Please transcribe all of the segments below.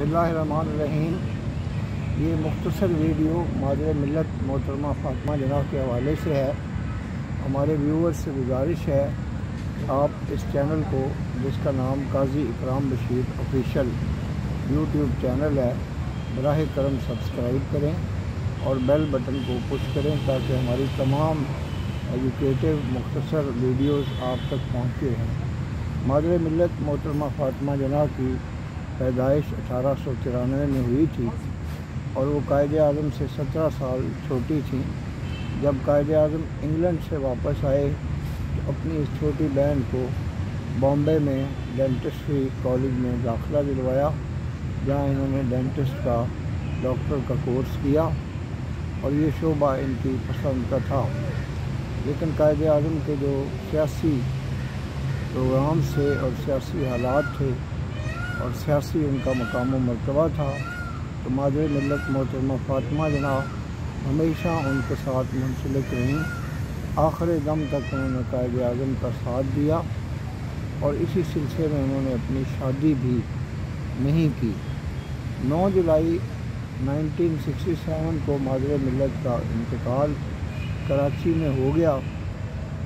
बिस्मिल्लाहिर्रहमानिर्रहीम। ये मुख्तसर वीडियो मादर मिल्लत मोहतरमा फ़ातिमा जना के हवाले से है। हमारे व्यूअर्स से गुजारिश है आप इस चैनल को, जिसका नाम काजी इकराम बशीर ऑफिशियल यूट्यूब चैनल है, बराह करम सब्सक्राइब करें और बेल बटन को पुश करें ताकि हमारी तमाम एजुकेटिव मुख्तसर वीडियोस आप तक पहुँचे हैं। मादर मिल्लत मोहतरमा फ़ातिमा जना की पैदाइश 1893 में हुई थी और वो कायदे आज़म से 17 साल छोटी थी। जब कायदे आज़म इंग्लैंड से वापस आए तो अपनी इस छोटी बहन को बॉम्बे में डेंटिस्ट्री कॉलेज में दाखिला दिलवाया, जहाँ इन्होंने डेंटिस्ट का डॉक्टर का कोर्स किया और ये शोबा इनकी पसंद का था। लेकिन कायदे आज़म के जो सियासी प्रोग्राम से और सियासी हालात थे और सियासी उनका मकाम व मर्तबा था, तो मादर मिल्लत मोहतरमा फ़ातिमा जना हमेशा उनके साथ मुंसलिक रहीं। आखिर दम तक उन्होंने कायदे आज़म का साथ दिया और इसी सिलसिले में उन्होंने अपनी शादी भी नहीं की। 9 जुलाई 1967 को मादर मिल्लत का इंतकाल कराची में हो गया।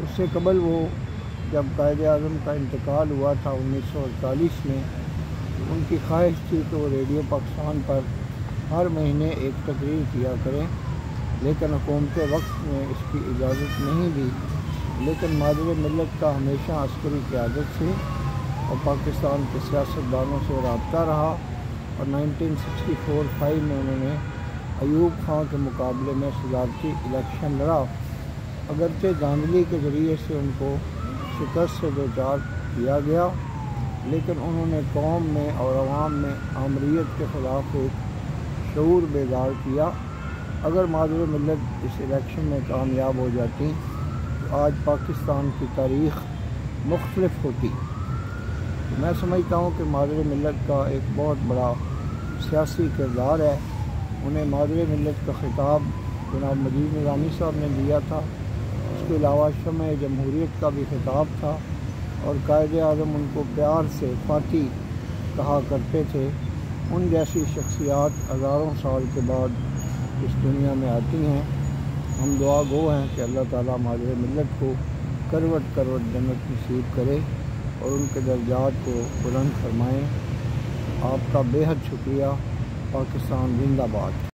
उससे कबल वो जब कायदे आज़म का इंतकाल हुआ था 1948 में, उनकी ख्वाहिश थी कि वो रेडियो पाकिस्तान पर हर महीने एक तकरीर किया करें, लेकिन हुकूमत वक्त ने इसकी इजाज़त नहीं दी। लेकिन मादर मिल्लत का हमेशा अस्करी क़यादत से और पाकिस्तान के सियासतदानों से रब्ता रहा और 1964-5 में उन्होंने अयूब खां के मुकाबले में सदारती इलेक्शन लड़ा। अगरचे धांधली के ज़रिए से उनको शिकस्त से दो चार किया गया, लेकिन उन्होंने कौम में और अवाम में आमरीत के ख़िलाफ़ एक शऊर बेदार किया। अगर मादर मिल्लत इस इलेक्शन में कामयाब हो जाती तो आज पाकिस्तान की तारीख़ मुख्तलिफ होती। तो मैं समझता हूँ कि मादर मिल्लत का एक बहुत बड़ा सियासी किरदार है। उन्हें मादर मिल्लत का ख़िताब जनाब मजीद निज़ामी साहब ने दिया था। उसके अलावा शम्ए जमहूरियत का भी ख़िताब था और कायदे आज़म उनको प्यार से फ़ाती कहा करते थे। उन जैसी शख्सियात हज़ारों साल के बाद इस दुनिया में आती हैं। हम दुआ गो हैं कि अल्लाह ताला मादर मिल्लत को करवट करवट जन्नत नसीब करे और उनके दर्जात को बुलंद फरमाएँ। आपका बेहद शुक्रिया। पाकिस्तान जिंदाबाद।